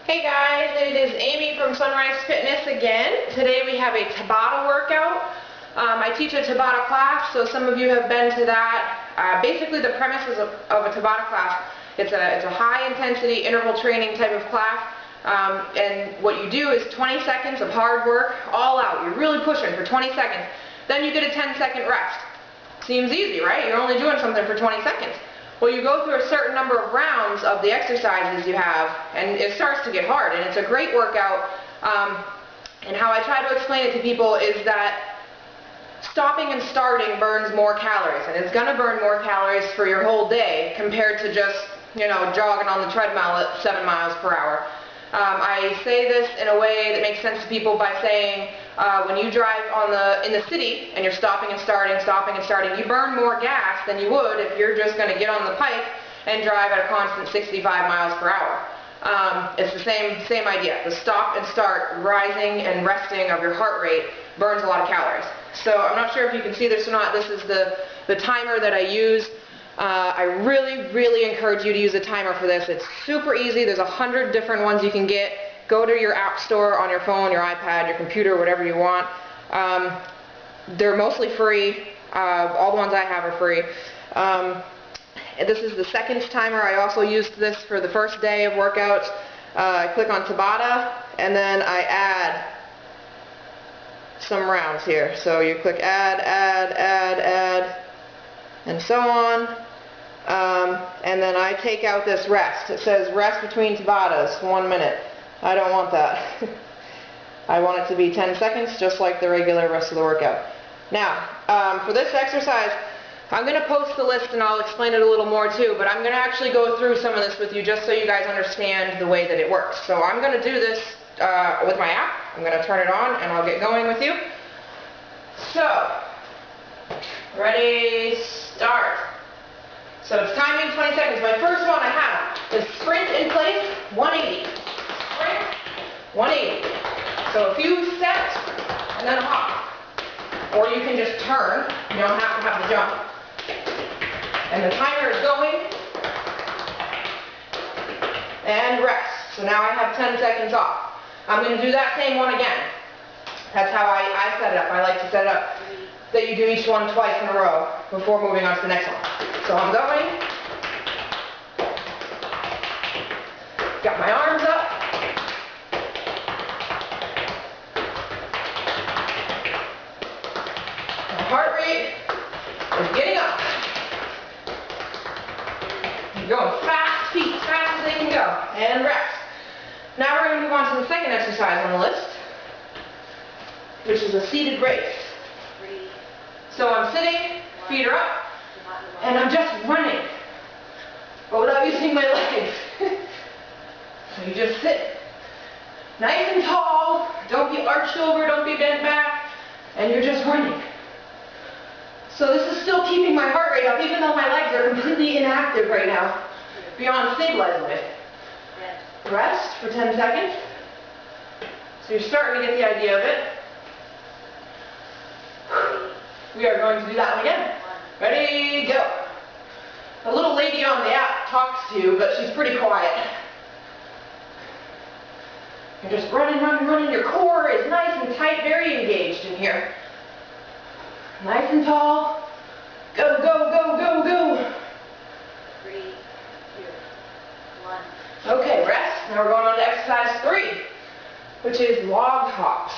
Hey guys, it is Amy from Sunrise Fitness again. Today we have a Tabata workout. I teach a Tabata class, so some of you have been to that. Basically the premise of a Tabata class, it's a high intensity interval training type of class. And what you do is 20 seconds of hard work, all out. You're really pushing for 20 seconds. Then you get a 10-second rest. Seems easy, right? You're only doing something for 20 seconds. Well, you go through a certain number of rounds of the exercises you have, and it starts to get hard, and it's a great workout. And how I try to explain it to people is that stopping and starting burns more calories, and it's going to burn more calories for your whole day compared to just, jogging on the treadmill at 7 miles per hour. I say this in a way that makes sense to people by saying when you drive in the city and you're stopping and starting, you burn more gas than you would if you're just going to get on the pike and drive at a constant 65 miles per hour. It's the same idea. The stop and start, rising and resting of your heart rate burns a lot of calories. So I'm not sure if you can see this or not. This is the timer that I use. I really encourage you to use a timer for this. It's super easy. There's 100 different ones you can get. Go to your app store on your phone, your iPad, your computer, whatever you want. They're mostly free. All the ones I have are free. This is the second timer. I also used this for the first day of workouts. I click on Tabata and then I add some rounds here. So you click add, and so on. And then I take out this rest. It says rest between Tabatas, 1 minute. I don't want that. I want it to be 10 seconds, just like the regular rest of the workout. Now, for this exercise, I'm going to post the list and I'll explain it a little more too, but I'm going to actually go through some of this with you just so you guys understand the way that it works. So I'm going to do this with my app. I'm going to turn it on and I'll get going with you. So, ready, start. So it's timing 20 seconds. My first one I have is sprint in place, 180. Sprint, 180. So a few steps and then a hop. Or you can just turn. You don't have to have the jump. And the timer is going. And rest. So now I have 10 seconds off. I'm going to do that same one again. That's how I set it up. I like to set it up that you do each one twice in a row before moving on to the next one. So I'm going. Got my arms up. My heart rate is getting up. I'm going fast, feet as fast as they can go. And rest. Now we're going to move on to the second exercise on the list, which is a seated race. So I'm sitting, feet are up, and I'm just running, but without using my legs. So you just sit, nice and tall, don't be arched over, don't be bent back, and you're just running. So this is still keeping my heart rate up, even though my legs are completely inactive right now, beyond stabilizing it. Rest for 10 seconds. So you're starting to get the idea of it. We are going to do that one again. Ready, go. The little lady on the app talks to you, but she's pretty quiet. You're just running. Your core is nice and tight, very engaged in here. Nice and tall. Go. 3, 2, 1. Okay, rest. Now we're going on to exercise 3, which is log hops.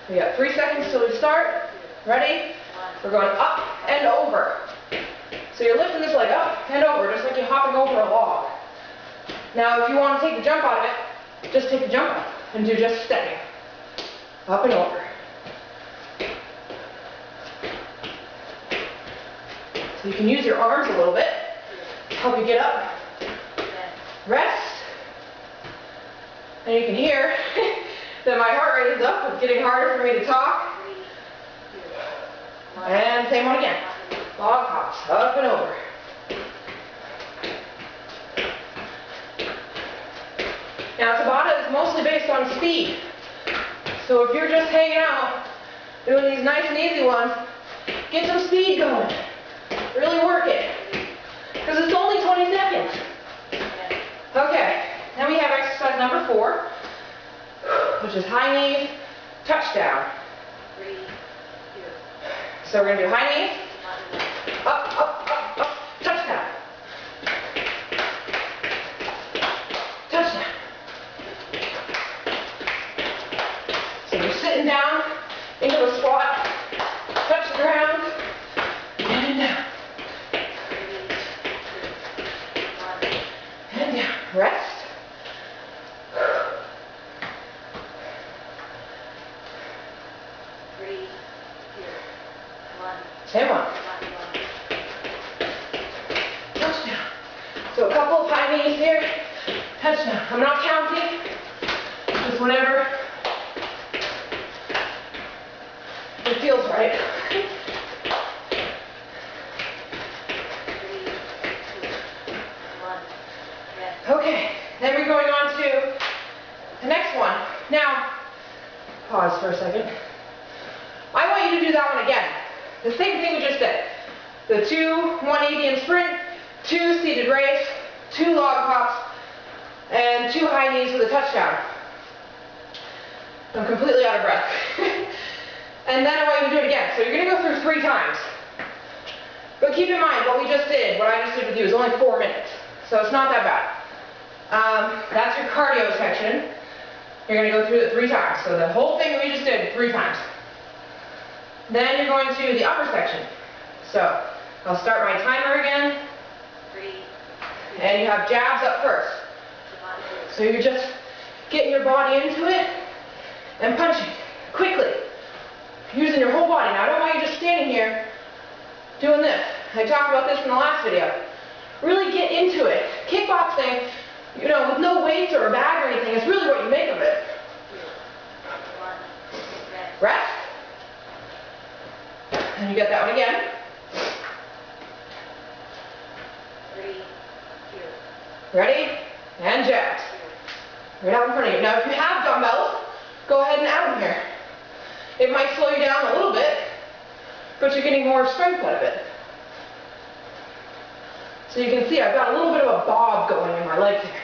We got 3 seconds till we start. Ready? We're going up and over. So you're lifting this leg up and over, just like you're hopping over a log. Now if you want to take the jump out of it, just take the jump out and do just stepping. Up and over. So you can use your arms a little bit to help you get up. Rest. And you can hear that my heart rate is up. It's getting harder for me to talk. And same one again. Log hops, up and over. Now Tabata is mostly based on speed. So if you're just hanging out, doing these nice and easy ones, get some speed going. Really work it. Because it's only 20 seconds. Okay. which is high knees, touchdown. 3, 2, So we're going to do high knees, 1. up, up, up, up, touchdown. Touchdown. So you're sitting down into a squat, touch the ground, and down. 3, 2, 1. And down. Rest. Same one. Touchdown. So a couple of high knees here. Touchdown. I'm not counting. Just whenever it feels right. 3, 2, 1. Rest. Okay. Then we're going on to the next one. Now, pause for a second. I want you to do that one again. The same thing we just did. The 2 180 in sprint, 2 seated race, 2 log hops, and 2 high knees with a touchdown. I'm completely out of breath. And then I want you to do it again. So you're going to go through 3 times. But keep in mind, what we just did, what I just did with you, is only 4 minutes. So it's not that bad. That's your cardio section. You're going to go through it 3 times. So the whole thing we just did 3 times. Then you're going to the upper section. So I'll start my timer again. 3, 2, And you have jabs up first. 1. So you're just getting your body into it and punching quickly. Using your whole body. Now I don't want you just standing here doing this. I talked about this in the last video. Really get into it. Kickboxing, you know, with no weights or a bag or anything, is really what you make of it. 2, 1. Rest. Rest. And you get that one again. 3, 2, Ready? And jabs. Right out in front of you. Now if you have dumbbells, go ahead and add them here. It might slow you down a little bit, but you're getting more strength out of it. So you can see I've got a little bit of a bob going in my legs here.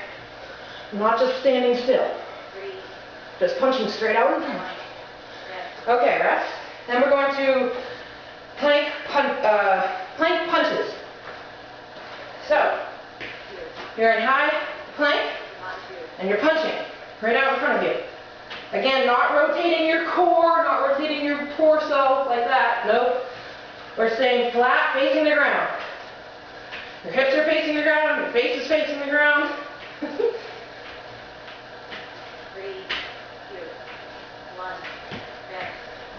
I'm not just standing still. 3, Just punching straight out in front of me. rest. Okay, rest. Then we're going to plank punches. So, 2, you're in high plank, 1, 2. and you're punching right out in front of you. Again, not rotating your core, not rotating your torso like that. Nope. We're staying flat, facing the ground. Your hips are facing the ground, your face is facing the ground. 3, 2, 1. Rest.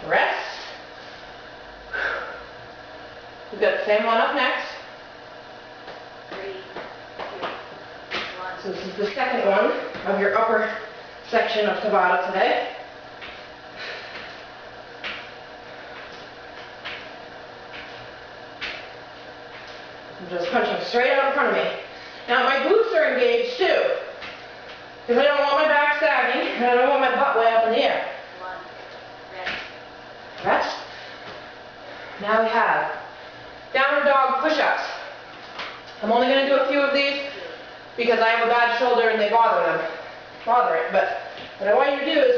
Rest. We've got the same one up next. 3, 2, 1. So this is the second one of your upper section of Tabata today. I'm just punching straight out in front of me. Now my glutes are engaged too, because I don't want my back sagging and I don't want my butt way up in the air. 1. Rest. Rest. Now we have downward dog push-ups. I'm only going to do a few of these because I have a bad shoulder and they bother it. But what I want you to do is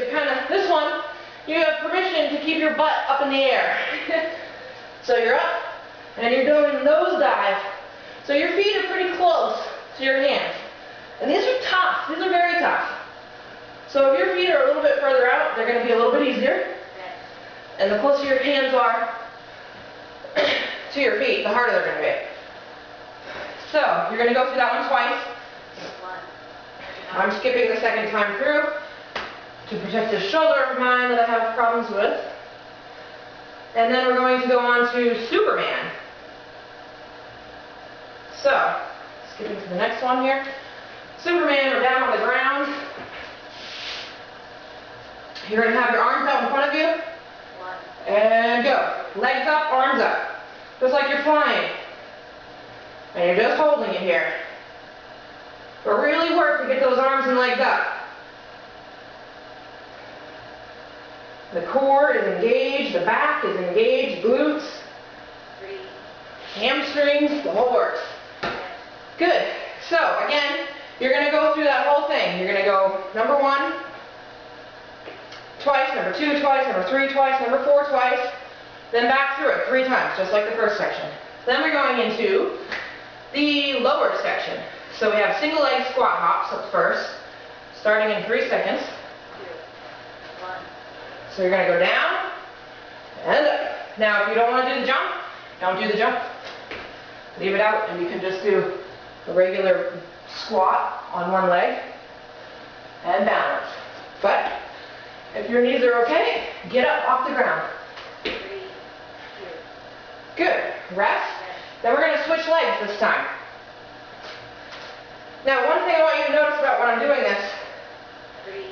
this one, you have permission to keep your butt up in the air. So you're up and you're doing a nosedive. So your feet are pretty close to your hands. And these are tough. These are very tough. So if your feet are a little bit further out, they're going to be a little bit easier. And the closer your hands are to your feet, the harder they're going to be. So you're going to go through that one twice. 1. I'm skipping the second time through to protect this shoulder of mine that I have problems with. And then we're going to go on to Superman. So, skipping to the next one here. Superman, we're down on the ground. You're going to have your arms out in front of you. 1. And go. Legs up, arms up. Just like you're flying. And you're just holding it here. But really work to get those arms and legs up. The core is engaged, the back is engaged, glutes, 3. hamstrings, the whole works. Good. So again, you're going to go through that whole thing. You're going to go number 1, twice, number 2 twice, number 3 twice, number 4 twice, then back through it 3 times, just like the first section. Then we're going into the lower section. So we have single leg squat hops up first, starting in 3 seconds. 2, 1. So you're going to go down and up. Now if you don't want to do the jump, don't do the jump. Leave it out and you can just do a regular squat on one leg and balance. But if your knees are okay, get up off the ground. 3, 2. Good. Rest. Then we're going to switch legs this time. Now one thing I want you to notice about when I'm doing this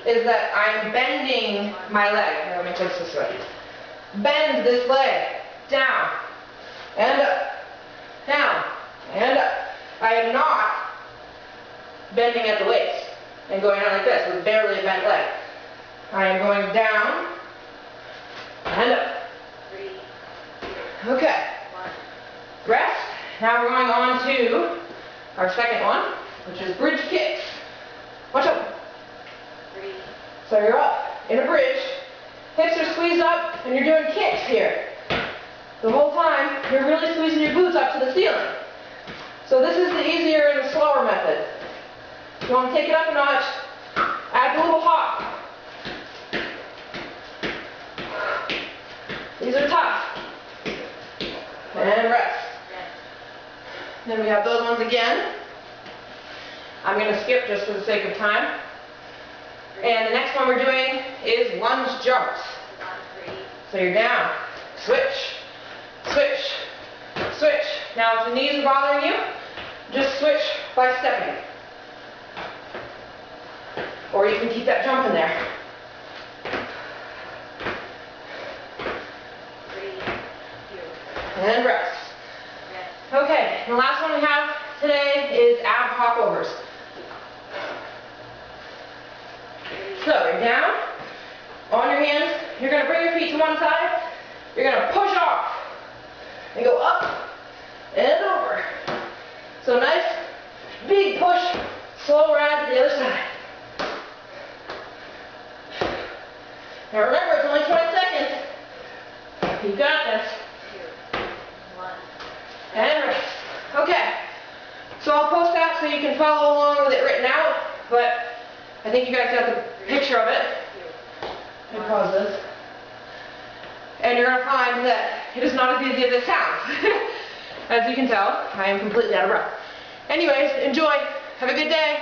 3. is that I'm bending my leg. Here, let me twist this way. Bend this leg down and up, down and up. I am not bending at the waist and going out like this with barely a bent leg. I am going down and up. 3, 2, Okay. 1. Rest. Now we're going on to our second one, which is bridge kicks. Watch out. 3, So you're up in a bridge, hips are squeezed up, and you're doing kicks here. The whole time, you're really squeezing your glutes up to the ceiling. So this is the easier and the slower method. If you want to take it up a notch, add a little hop. These are tough. And rest. rest. Then we have those ones again. I'm going to skip just for the sake of time. And the next one we're doing is lunge jumps. 1, 3. So you're down, switch, switch, switch. Now if the knees are bothering you, just switch by stepping. Or you can keep that jump in there. 3, 2. And rest. Rest. Okay, the last one we have today is ab hopovers. 3, So you're down, on your hands, you're going to bring your feet to one side, you're going to push off, and go up and over. So nice, big push, slow ride to the other side. Now remember, it's only 20 seconds. You got this. 2, 1. And rest. Okay, so I'll post that so you can follow along with it written out, but I think you guys got the picture of it. 2. I pause this. And you're going to find that it is not as easy as it sounds. As you can tell, I am completely out of breath. Anyways, enjoy. Have a good day.